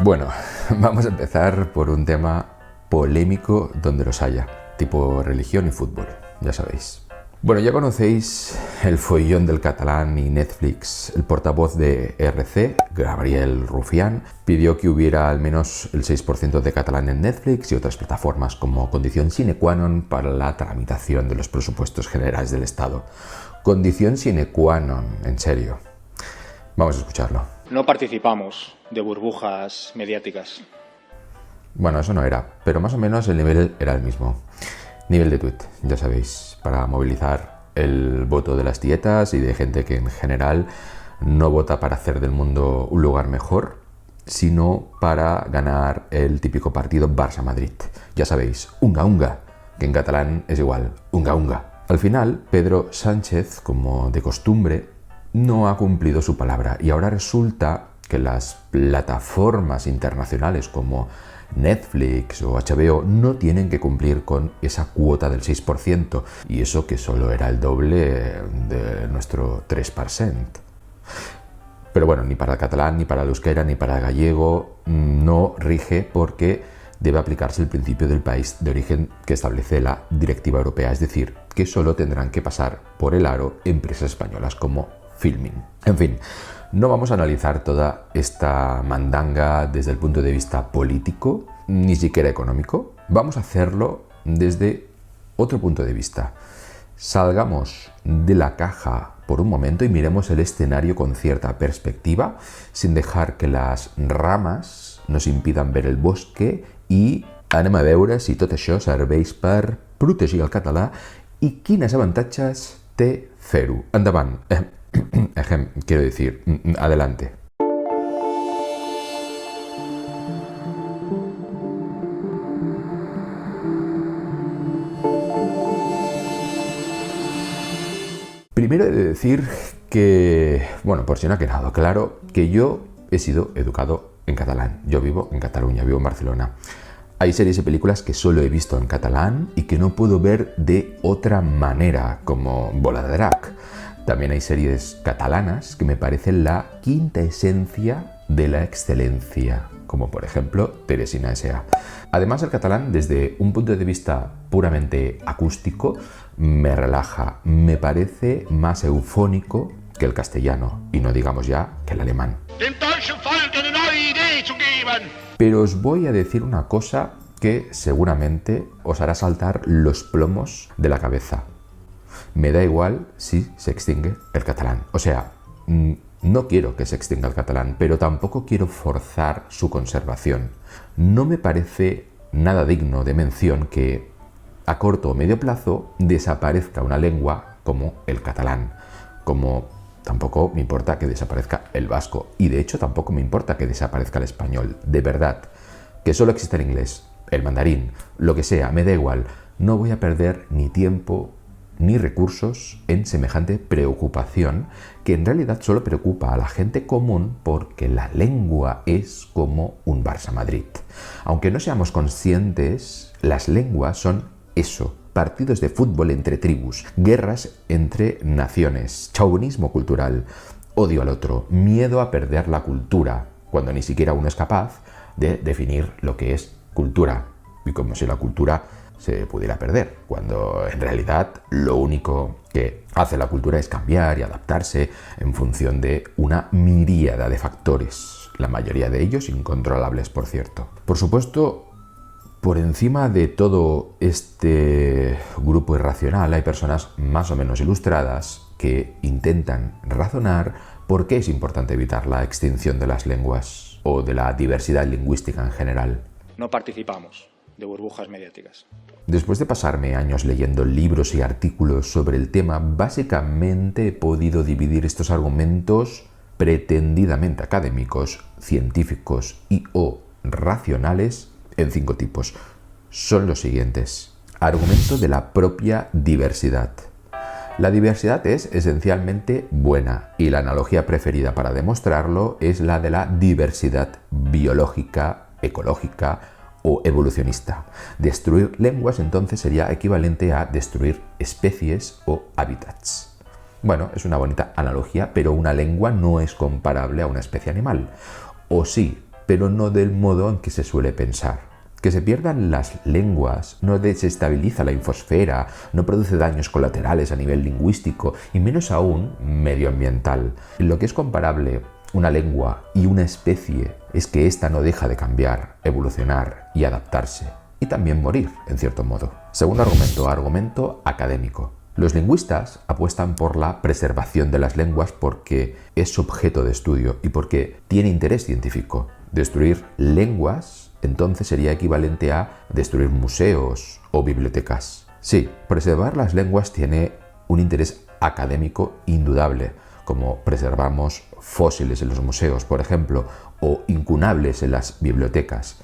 Bueno, vamos a empezar por un tema polémico donde los haya, tipo religión y fútbol, ya sabéis. Bueno, ya conocéis el follón del catalán y Netflix. El portavoz de RC, Gabriel Rufián, pidió que hubiera al menos el 6% de catalán en Netflix y otras plataformas como condición sine qua non para la tramitación de los presupuestos generales del Estado. Condición sine qua non, en serio. Vamos a escucharlo. No participamos de burbujas mediáticas. Bueno, eso no era, pero más o menos el nivel era el mismo. Nivel de tuit, ya sabéis, para movilizar el voto de las dietas y de gente que en general no vota para hacer del mundo un lugar mejor, sino para ganar el típico partido Barça-Madrid. Ya sabéis, unga unga, que en catalán es igual, unga unga. Al final, Pedro Sánchez, como de costumbre, no ha cumplido su palabra y ahora resulta que las plataformas internacionales como Netflix o HBO no tienen que cumplir con esa cuota del 6%, y eso que solo era el doble de nuestro 3%. Pero bueno, ni para el catalán, ni para el euskera, ni para el gallego no rige, porque debe aplicarse el principio del país de origen que establece la Directiva Europea, es decir, que solo tendrán que pasar por el aro empresas españolas como Filmin. En fin, no vamos a analizar toda esta mandanga desde el punto de vista político, ni siquiera económico. Vamos a hacerlo desde otro punto de vista. Salgamos de la caja por un momento y miremos el escenario con cierta perspectiva, sin dejar que las ramas nos impidan ver el bosque, i anem a veure si tot això serveix per protegir el català i quines avantatges té fer-ho. Endavant. Quiero decir, adelante. Primero he de decir que, bueno, por si no ha quedado claro, que yo he sido educado en catalán. Yo vivo en Cataluña, vivo en Barcelona. Hay series y películas que solo he visto en catalán y que no puedo ver de otra manera, como Bola de Drac. También hay series catalanas que me parecen la quinta esencia de la excelencia, como por ejemplo Teresina S.A. Además, el catalán, desde un punto de vista puramente acústico, me relaja, me parece más eufónico que el castellano, y no digamos ya que el alemán. Pero os voy a decir una cosa que seguramente os hará saltar los plomos de la cabeza. Me da igual si se extingue el catalán. O sea, no quiero que se extinga el catalán, pero tampoco quiero forzar su conservación. No me parece nada digno de mención que a corto o medio plazo desaparezca una lengua como el catalán, como tampoco me importa que desaparezca el vasco, y de hecho tampoco me importa que desaparezca el español, de verdad. Que solo exista el inglés, el mandarín, lo que sea, me da igual. No voy a perder ni tiempo ni recursos en semejante preocupación, que en realidad solo preocupa a la gente común, porque la lengua es como un Barça-Madrid. Aunque no seamos conscientes, las lenguas son eso: partidos de fútbol entre tribus, guerras entre naciones, chauvinismo cultural, odio al otro, miedo a perder la cultura, cuando ni siquiera uno es capaz de definir lo que es cultura, y como si la cultura se pudiera perder, cuando en realidad lo único que hace la cultura es cambiar y adaptarse en función de una miríada de factores, la mayoría de ellos incontrolables, por cierto. Por supuesto, por encima de todo este grupo irracional hay personas más o menos ilustradas que intentan razonar por qué es importante evitar la extinción de las lenguas o de la diversidad lingüística en general. No participamos de burbujas mediáticas. Después de pasarme años leyendo libros y artículos sobre el tema, básicamente he podido dividir estos argumentos pretendidamente académicos, científicos y o racionales en 5 tipos. Son los siguientes. Argumento de la propia diversidad. La diversidad es esencialmente buena, y la analogía preferida para demostrarlo es la de la diversidad biológica, ecológica o evolucionista. Destruir lenguas entonces sería equivalente a destruir especies o hábitats. Bueno, es una bonita analogía, pero una lengua no es comparable a una especie animal. O sí, pero no del modo en que se suele pensar. Que se pierdan las lenguas no desestabiliza la infosfera, no produce daños colaterales a nivel lingüístico y menos aún medioambiental. Lo que es comparable una lengua y una especie es que ésta no deja de cambiar, evolucionar y adaptarse, y también morir, en cierto modo. Segundo argumento académico. Los lingüistas apuestan por la preservación de las lenguas porque es objeto de estudio y porque tiene interés científico. Destruir lenguas entonces sería equivalente a destruir museos o bibliotecas. Sí, preservar las lenguas tiene un interés académico indudable, como preservamos fósiles en los museos, por ejemplo, o incunables en las bibliotecas.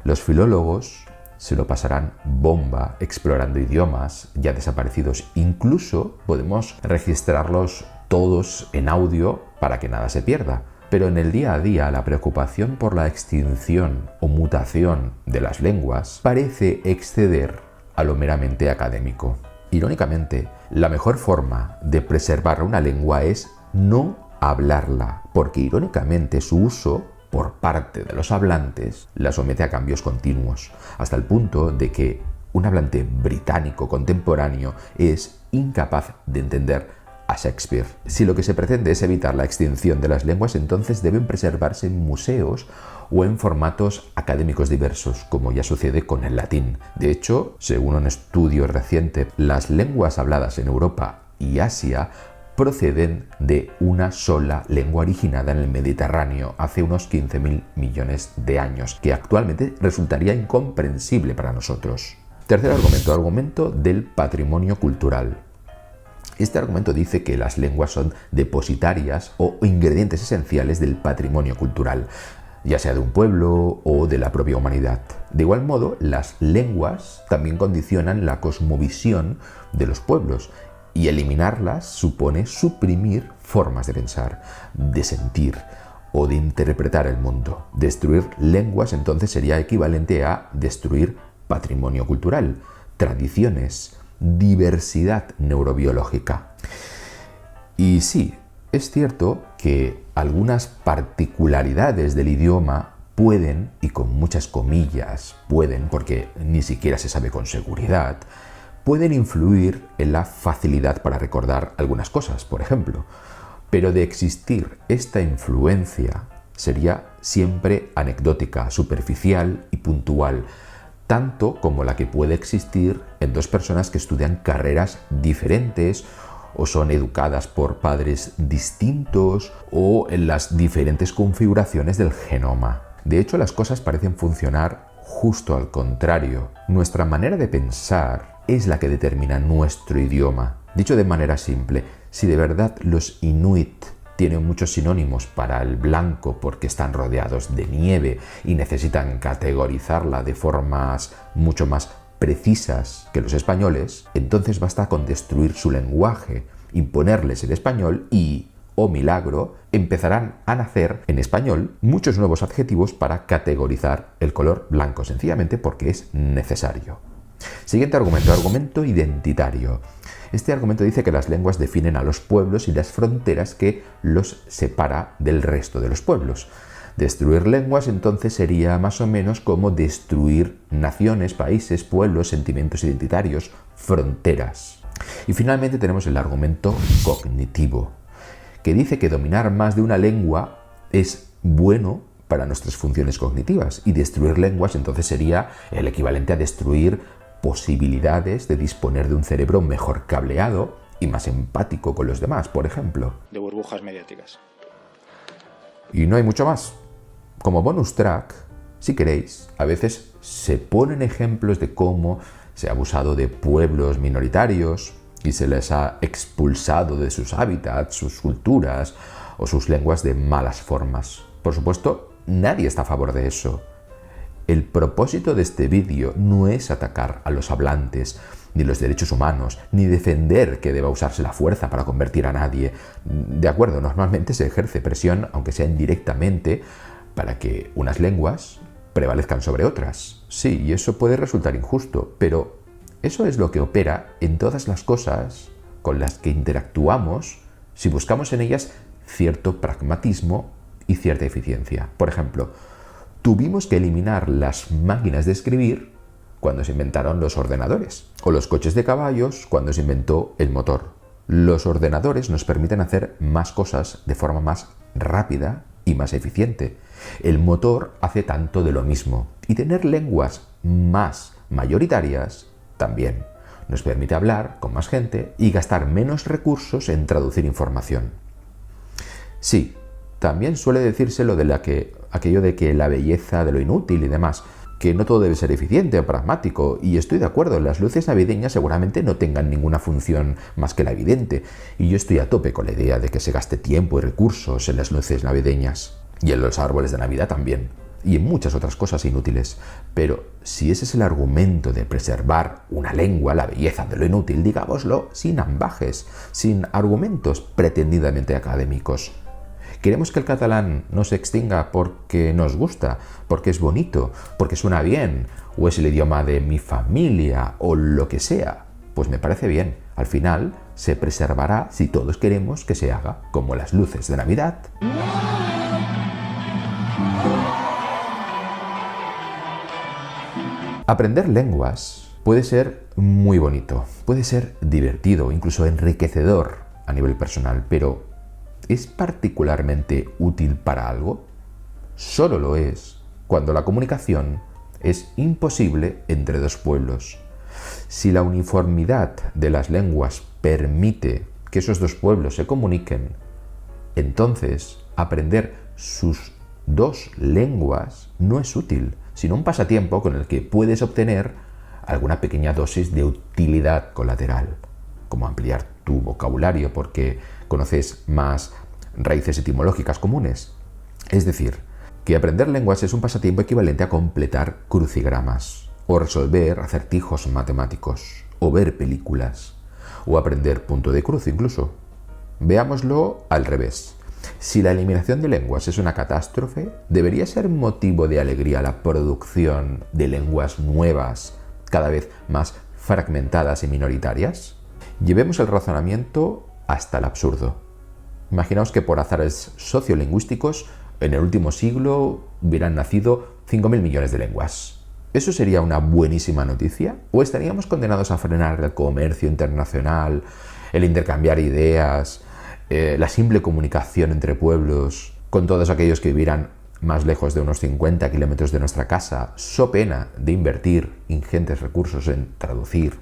Los filólogos se lo pasarán bomba explorando idiomas ya desaparecidos. Incluso podemos registrarlos todos en audio para que nada se pierda. Pero en el día a día la preocupación por la extinción o mutación de las lenguas parece exceder a lo meramente académico. Irónicamente, la mejor forma de preservar una lengua es no hablarla, porque irónicamente su uso por parte de los hablantes la somete a cambios continuos, hasta el punto de que un hablante británico contemporáneo es incapaz de entender a Shakespeare. Si lo que se pretende es evitar la extinción de las lenguas, entonces deben preservarse en museos o en formatos académicos diversos, como ya sucede con el latín. De hecho, según un estudio reciente, las lenguas habladas en Europa y Asia proceden de una sola lengua originada en el Mediterráneo hace unos 15.000 millones de años, que actualmente resultaría incomprensible para nosotros. Tercer argumento del patrimonio cultural. Este argumento dice que las lenguas son depositarias o ingredientes esenciales del patrimonio cultural, ya sea de un pueblo o de la propia humanidad. De igual modo, las lenguas también condicionan la cosmovisión de los pueblos, y eliminarlas supone suprimir formas de pensar, de sentir o de interpretar el mundo. Destruir lenguas entonces sería equivalente a destruir patrimonio cultural, tradiciones, diversidad neurobiológica. Y sí, es cierto que algunas particularidades del idioma pueden, y con muchas comillas pueden, porque ni siquiera se sabe con seguridad, pueden influir en la facilidad para recordar algunas cosas, por ejemplo. Pero de existir esta influencia sería siempre anecdótica, superficial y puntual, tanto como la que puede existir en dos personas que estudian carreras diferentes o son educadas por padres distintos o en las diferentes configuraciones del genoma. De hecho, las cosas parecen funcionar justo al contrario. Nuestra manera de pensar es la que determina nuestro idioma. Dicho de manera simple, si de verdad los inuit tienen muchos sinónimos para el blanco porque están rodeados de nieve y necesitan categorizarla de formas mucho más precisas que los españoles, entonces basta con destruir su lenguaje, imponerles el español y, oh milagro, empezarán a nacer en español muchos nuevos adjetivos para categorizar el color blanco, sencillamente porque es necesario. Siguiente argumento identitario. Este argumento dice que las lenguas definen a los pueblos y las fronteras que los separa del resto de los pueblos. Destruir lenguas entonces sería más o menos como destruir naciones, países, pueblos, sentimientos identitarios, fronteras. Y finalmente tenemos el argumento cognitivo, que dice que dominar más de una lengua es bueno para nuestras funciones cognitivas y destruir lenguas entonces sería el equivalente a destruir posibilidades de disponer de un cerebro mejor cableado y más empático con los demás, por ejemplo. De burbujas mediáticas. Y no hay mucho más. Como bonus track, si queréis, a veces se ponen ejemplos de cómo se ha abusado de pueblos minoritarios y se les ha expulsado de sus hábitats, sus culturas o sus lenguas de malas formas. Por supuesto, nadie está a favor de eso. El propósito de este vídeo no es atacar a los hablantes, ni los derechos humanos, ni defender que deba usarse la fuerza para convertir a nadie. De acuerdo, normalmente se ejerce presión, aunque sea indirectamente, para que unas lenguas prevalezcan sobre otras. Sí, y eso puede resultar injusto, pero eso es lo que opera en todas las cosas con las que interactuamos si buscamos en ellas cierto pragmatismo y cierta eficiencia. Por ejemplo, Tuvimos que eliminar las máquinas de escribir cuando se inventaron los ordenadores, o los coches de caballos cuando se inventó el motor. Los ordenadores nos permiten hacer más cosas de forma más rápida y más eficiente. El motor hace tanto de lo mismo. Y tener lenguas más mayoritarias también nos permite hablar con más gente y gastar menos recursos en traducir información. Sí, también suele decirse aquello de que la belleza de lo inútil y demás, que no todo debe ser eficiente o pragmático, y estoy de acuerdo, las luces navideñas seguramente no tengan ninguna función más que la evidente, y yo estoy a tope con la idea de que se gaste tiempo y recursos en las luces navideñas, y en los árboles de Navidad también, y en muchas otras cosas inútiles. Pero si ese es el argumento de preservar una lengua, la belleza de lo inútil, digámoslo sin ambajes, sin argumentos pretendidamente académicos. ¿Queremos que el catalán no se extinga porque nos gusta, porque es bonito, porque suena bien, o es el idioma de mi familia, o lo que sea? Pues me parece bien. Al final se preservará si todos queremos que se haga, como las luces de Navidad. Aprender lenguas puede ser muy bonito, puede ser divertido, incluso enriquecedor a nivel personal, pero ¿es particularmente útil para algo? Solo lo es cuando la comunicación es imposible entre dos pueblos. Si la uniformidad de las lenguas permite que esos dos pueblos se comuniquen, entonces aprender sus dos lenguas no es útil, sino un pasatiempo con el que puedes obtener alguna pequeña dosis de utilidad colateral, como ampliar tu vocabulario porque conoces más raíces etimológicas comunes. Es decir, que aprender lenguas es un pasatiempo equivalente a completar crucigramas, o resolver acertijos matemáticos, o ver películas, o aprender punto de cruz incluso. Veámoslo al revés. Si la eliminación de lenguas es una catástrofe, ¿debería ser motivo de alegría la producción de lenguas nuevas, cada vez más fragmentadas y minoritarias? Llevemos el razonamiento hasta el absurdo. Imaginaos que por azares sociolingüísticos en el último siglo hubieran nacido 5.000 millones de lenguas. ¿Eso sería una buenísima noticia? ¿O estaríamos condenados a frenar el comercio internacional, el intercambiar ideas, la simple comunicación entre pueblos, con todos aquellos que vivieran más lejos de unos 50 kilómetros de nuestra casa, so pena de invertir ingentes recursos en traducir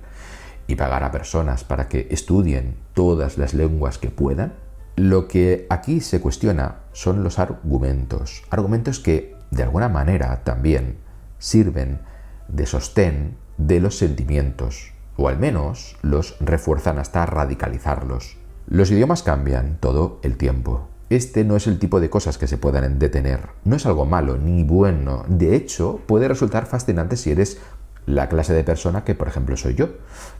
y pagar a personas para que estudien todas las lenguas que puedan? Lo que aquí se cuestiona son los argumentos que de alguna manera también sirven de sostén de los sentimientos, o al menos los refuerzan hasta radicalizarlos. Los idiomas cambian todo el tiempo. Este no es el tipo de cosas que se puedan detener. No es algo malo ni bueno. De hecho, puede resultar fascinante si eres la clase de persona que, por ejemplo, soy yo,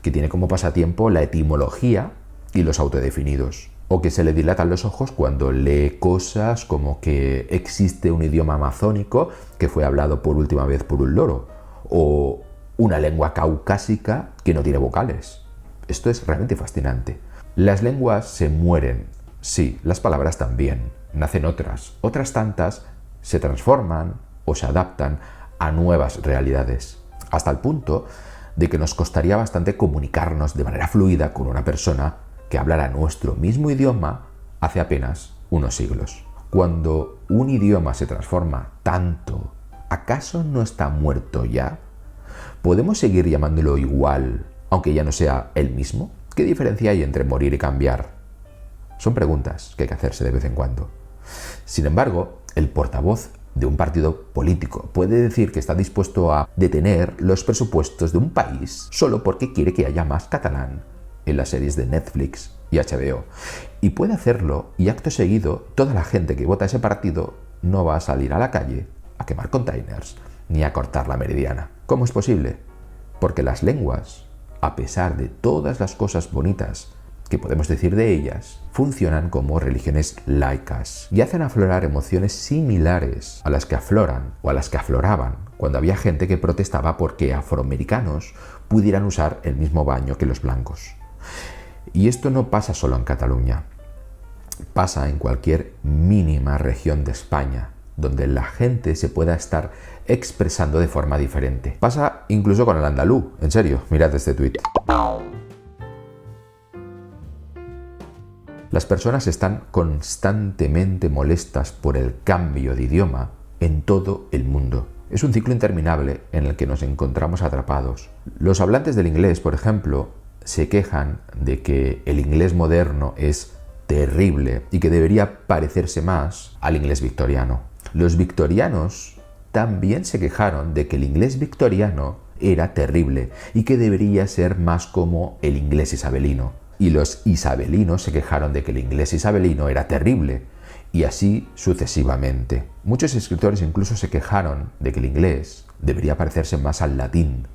que tiene como pasatiempo la etimología y los autodefinidos, o que se le dilatan los ojos cuando lee cosas como que existe un idioma amazónico que fue hablado por última vez por un loro, o una lengua caucásica que no tiene vocales. Esto es realmente fascinante. Las lenguas se mueren, sí, las palabras también, nacen otras tantas se transforman o se adaptan a nuevas realidades, hasta el punto de que nos costaría bastante comunicarnos de manera fluida con una persona que hablara nuestro mismo idioma hace apenas unos siglos. Cuando un idioma se transforma tanto, ¿acaso no está muerto ya? ¿Podemos seguir llamándolo igual, aunque ya no sea el mismo? ¿Qué diferencia hay entre morir y cambiar? Son preguntas que hay que hacerse de vez en cuando. Sin embargo, el portavoz de un partido político puede decir que está dispuesto a detener los presupuestos de un país solo porque quiere que haya más catalán en las series de Netflix y HBO. Y puede hacerlo, y acto seguido, toda la gente que vota a ese partido no va a salir a la calle a quemar containers ni a cortar la meridiana. ¿Cómo es posible? Porque las lenguas, a pesar de todas las cosas bonitas que podemos decir de ellas, funcionan como religiones laicas y hacen aflorar emociones similares a las que afloran o a las que afloraban cuando había gente que protestaba porque afroamericanos pudieran usar el mismo baño que los blancos. Y esto no pasa solo en Cataluña, pasa en cualquier mínima región de España, donde la gente se pueda estar expresando de forma diferente. Pasa incluso con el andaluz, en serio, mirad este tuit. Las personas están constantemente molestas por el cambio de idioma en todo el mundo. Es un ciclo interminable en el que nos encontramos atrapados. Los hablantes del inglés, por ejemplo, se quejan de que el inglés moderno es terrible y que debería parecerse más al inglés victoriano. Los victorianos también se quejaron de que el inglés victoriano era terrible y que debería ser más como el inglés isabelino. Y los isabelinos se quejaron de que el inglés isabelino era terrible, y así sucesivamente. Muchos escritores incluso se quejaron de que el inglés debería parecerse más al latín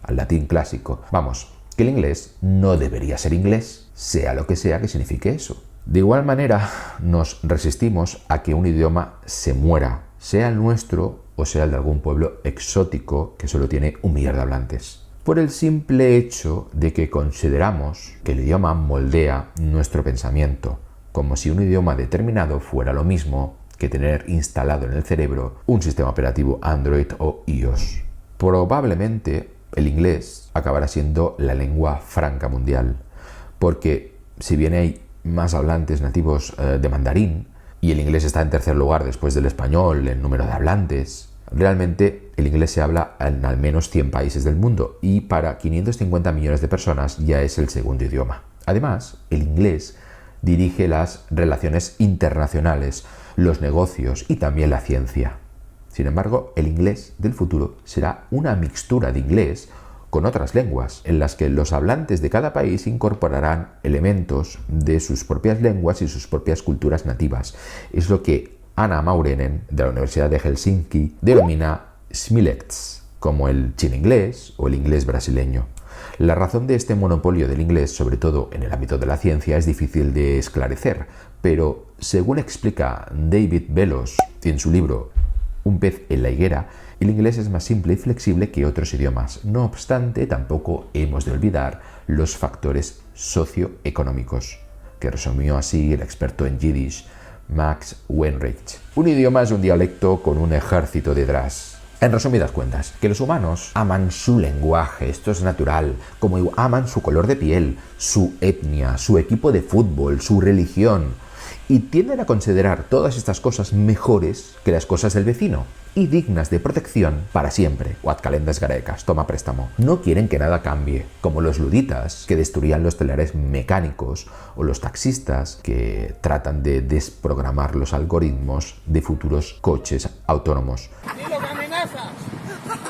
clásico. Vamos, que el inglés no debería ser inglés, sea lo que sea que signifique eso. De igual manera, nos resistimos a que un idioma se muera, sea el nuestro o sea el de algún pueblo exótico que solo tiene un millar de hablantes, por el simple hecho de que consideramos que el idioma moldea nuestro pensamiento, como si un idioma determinado fuera lo mismo que tener instalado en el cerebro un sistema operativo Android o iOS. Probablemente el inglés acabará siendo la lengua franca mundial, porque si bien hay más hablantes nativos de mandarín, y el inglés está en tercer lugar después del español en número de hablantes, realmente el inglés se habla en al menos 100 países del mundo y para 550 millones de personas ya es el segundo idioma. Además, el inglés dirige las relaciones internacionales, los negocios y también la ciencia. Sin embargo, el inglés del futuro será una mixtura de inglés con otras lenguas, en las que los hablantes de cada país incorporarán elementos de sus propias lenguas y sus propias culturas nativas. Es lo que Anna Maurenen, de la Universidad de Helsinki, denomina Smilets, como el chino inglés o el inglés brasileño. La razón de este monopolio del inglés, sobre todo en el ámbito de la ciencia, es difícil de esclarecer, pero según explica David Bellos en su libro Un pez en la higuera, el inglés es más simple y flexible que otros idiomas. No obstante, tampoco hemos de olvidar los factores socioeconómicos, que resumió así el experto en Yiddish Max Weinreich. Un idioma es un dialecto con un ejército detrás. En resumidas cuentas, que los humanos aman su lenguaje, esto es natural, como aman su color de piel, su etnia, su equipo de fútbol, su religión, y tienden a considerar todas estas cosas mejores que las cosas del vecino y dignas de protección para siempre. O ad calendas grecas, toma préstamo. No quieren que nada cambie, como los luditas que destruían los telares mecánicos o los taxistas que tratan de desprogramar los algoritmos de futuros coches autónomos. ¡Ni lo que amenazas!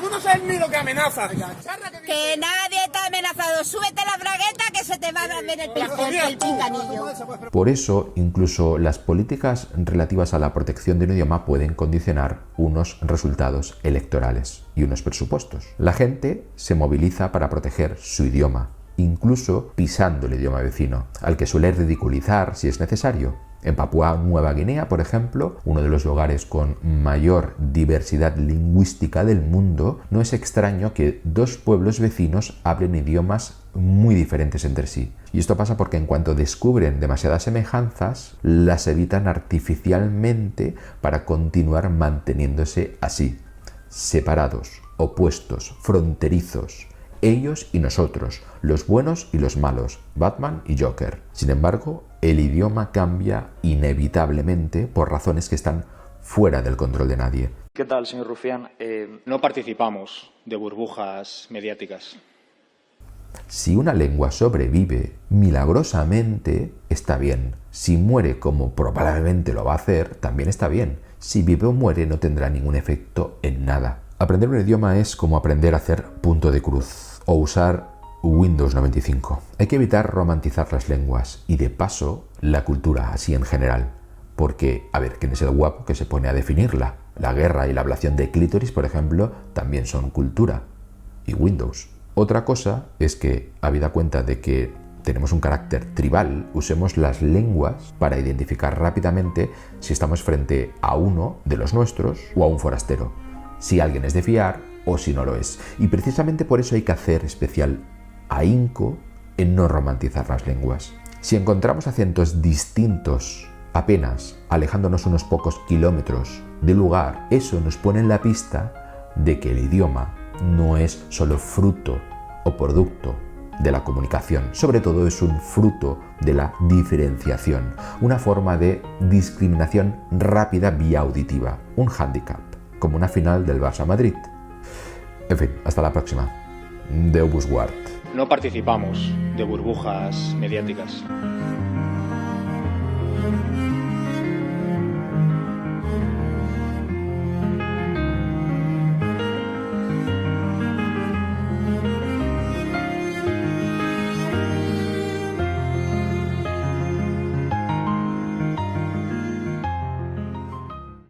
¡Tú no sabes ni lo que amenazas! Que nadie está amenazado. Súbete la bragueta que se te va a ver el pinganillo. Por eso, incluso las políticas relativas a la protección de un idioma pueden condicionar unos resultados electorales y unos presupuestos. La gente se moviliza para proteger su idioma, incluso pisando el idioma vecino, al que suele ridiculizar si es necesario. En Papúa Nueva Guinea, por ejemplo, uno de los lugares con mayor diversidad lingüística del mundo, no es extraño que dos pueblos vecinos hablen idiomas muy diferentes entre sí. Y esto pasa porque en cuanto descubren demasiadas semejanzas, las evitan artificialmente para continuar manteniéndose así, separados, opuestos, fronterizos. Ellos y nosotros, los buenos y los malos, Batman y Joker. Sin embargo, el idioma cambia inevitablemente por razones que están fuera del control de nadie. ¿Qué tal, señor Rufián? No participamos de burbujas mediáticas. Si una lengua sobrevive, milagrosamente está bien. Si muere, como probablemente lo va a hacer, también está bien. Si vive o muere, no tendrá ningún efecto en nada. Aprender un idioma es como aprender a hacer punto de cruz o usar Windows 95. Hay que evitar romantizar las lenguas y, de paso, la cultura así en general. Porque, a ver, ¿quién es el guapo que se pone a definirla? La guerra y la ablación de clítoris, por ejemplo, también son cultura. Y Windows. Otra cosa es que, habida cuenta de que tenemos un carácter tribal, usemos las lenguas para identificar rápidamente si estamos frente a uno de los nuestros o a un forastero, si alguien es de fiar o si no lo es. Y precisamente por eso hay que hacer especial ahínco en no romantizar las lenguas. Si encontramos acentos distintos apenas alejándonos unos pocos kilómetros de lugar, eso nos pone en la pista de que el idioma no es solo fruto o producto de la comunicación, sobre todo es un fruto de la diferenciación, una forma de discriminación rápida vía auditiva, un hándicap, como una final del Barça-Madrid. En fin, hasta la próxima. Déu vos guard. No participamos de burbujas mediáticas.